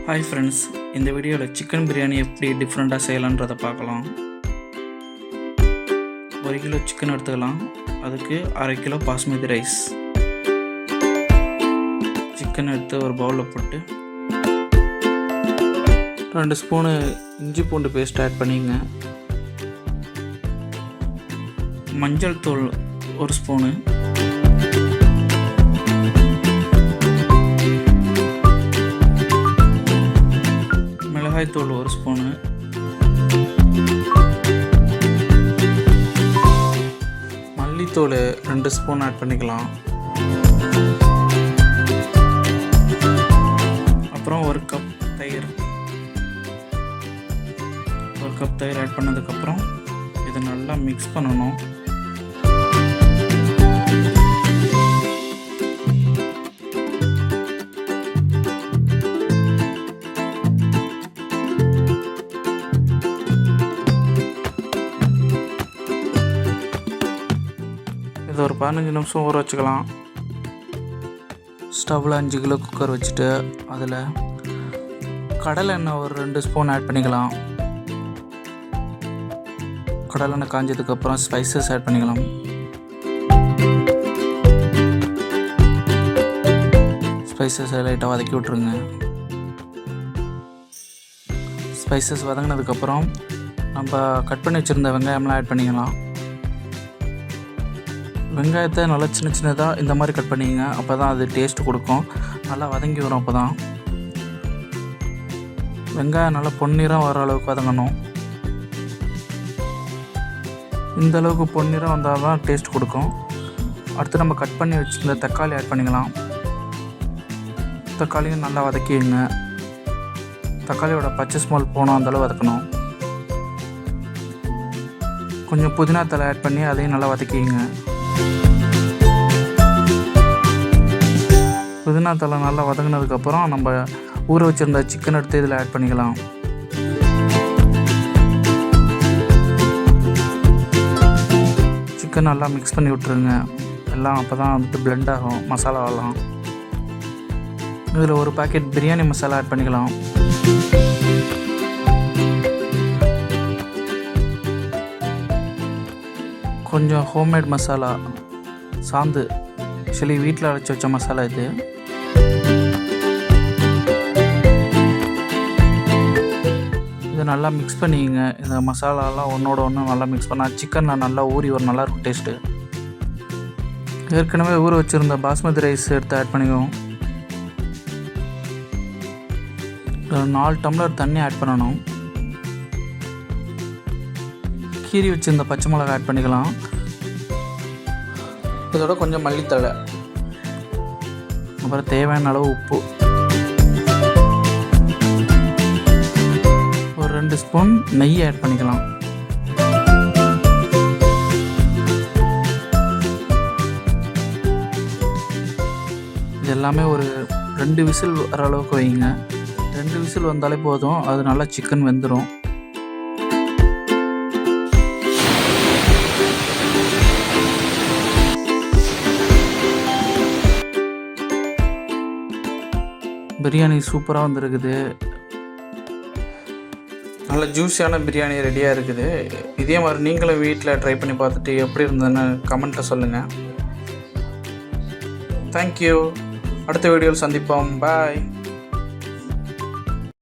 Hi friends, இந்த வீடியோவில் chicken biryani எப்படி டிஃப்ரெண்ட்டாக செய்யலான்றதை பார்க்கலாம். 1 கிலோ சிக்கன் எடுத்துக்கலாம். அதுக்கு 1/2 கிலோ பாஸ்மதி ரைஸ். சிக்கன் எடுத்து ஒரு பவுலில் போட்டு 2 ஸ்பூனு இஞ்சி பூண்டு பேஸ்ட் ஆட் பண்ணிங்க. மஞ்சள் தூள் 1 ஸ்பூனு, மிளகாய்த்தூள் 1 ஸ்பூனு, மல்லித்தூள் 2 ஸ்பூன் ஆட் பண்ணிக்கலாம். அப்புறம் 1 கப் தயிர் ஆட் பண்ணதுக்கப்புறம் இதை நல்லா மிக்ஸ் பண்ணணும். இது ஒரு 15 நிமிஷம் ஊற வச்சுக்கலாம். ஸ்டவ்வில் 5 கிலோ குக்கர் வச்சுட்டு அதில் கடலை எண்ணெய் ஒரு 2 ஸ்பூன் ஆட் பண்ணிக்கலாம். கடலை எண்ணெய் காஞ்சதுக்கப்புறம் ஸ்பைசஸ் ஆட் பண்ணிக்கலாம். ஸ்பைசஸை லைட்டாக வதக்கி விட்ருங்க. ஸ்பைசஸ் வதங்கினதுக்கப்புறம் நம்ம கட் பண்ணி வச்சுருந்த வெங்காயம்லாம் ஆட் பண்ணிக்கலாம். வெங்காயத்தை நல்லா சின்ன சின்னதாக இந்த மாதிரி கட் பண்ணிங்க. அப்போ தான் அது டேஸ்ட் கொடுக்கும். நல்லா வதங்கி வரும். அப்போ தான் வெங்காயம் நல்லா பொன்னிறம் வர அளவுக்கு வதங்கணும். இந்த அளவுக்கு பொன்னிறம் வந்தால் தான் டேஸ்ட் கொடுக்கும். அடுத்து நம்ம கட் பண்ணி வச்சுருந்த தக்காளி ஆட் பண்ணிக்கலாம். தக்காளியும் நல்லா வதக்கிங்க. தக்காளியோட பச்சை ஸ்மெல் போனால் அந்தளவு வதக்கணும். கொஞ்சம் புதினா தழை ஆட் பண்ணி அதையும் நல்லா வதக்கிங்க. புதினா தழை நல்லா வதங்கினதுக்கப்புறம் நம்ம ஊற வச்சுருந்த சிக்கன் எடுத்து இதில் ஆட் பண்ணிக்கலாம். சிக்கன் நல்லா மிக்ஸ் பண்ணி விட்டுருங்க எல்லாம். அப்போ தான் வந்துட்டு பிளெண்ட் ஆகும் மசாலாவெல்லாம். இதில் ஒரு பாக்கெட் பிரியாணி மசாலா ஆட் பண்ணிக்கலாம். கொஞ்சம் ஹோம்மேட் மசாலா, சாந்து, ஆக்சுவலி வீட்டில் அரைச்சி வச்ச மசாலா இது. இதை நல்லா மிக்ஸ் பண்ணிங்க. இந்த மசாலாலாம் ஒன்றோட ஒன்று நல்லா மிக்ஸ் பண்ணால் சிக்கன் நல்லா ஊறி ஒரு நல்லாயிருக்கும் டேஸ்ட்டு. ஏற்கனவே ஊற வச்சுருந்த பாஸ்மதி ரைஸ் எடுத்து ஆட் பண்ணிக்குவோம். 4 டம்ளர் தண்ணி ஆட் பண்ணணும். கீரி வச்சுருந்த பச்சை மிளகாய் ஆட் பண்ணிக்கலாம். இதோட கொஞ்சம் மல்லித்தழை, அப்புறம் தேவையான அளவு உப்பு, ஒரு 2 ஸ்பூன் நெய் ஆட் பண்ணிக்கலாம். இது எல்லாமே ஒரு 2 விசில் வர அளவுக்கு வைங்க. 2 விசில் வந்தாலே போதும். அது நல்லா சிக்கன் வெந்துடும். பிரியாணி சூப்பராக வந்துருக்குது. நல்ல ஜூஸியான பிரியாணி ரெடியாக இருக்குது. இதே மாதிரி நீங்களும் வீட்டில் ட்ரை பண்ணி பார்த்துட்டு எப்படி இருந்ததுன்னு கமெண்ட்டில் சொல்லுங்கள். தேங்க்யூ. அடுத்த வீடியோவில் சந்திப்போம். பாய்.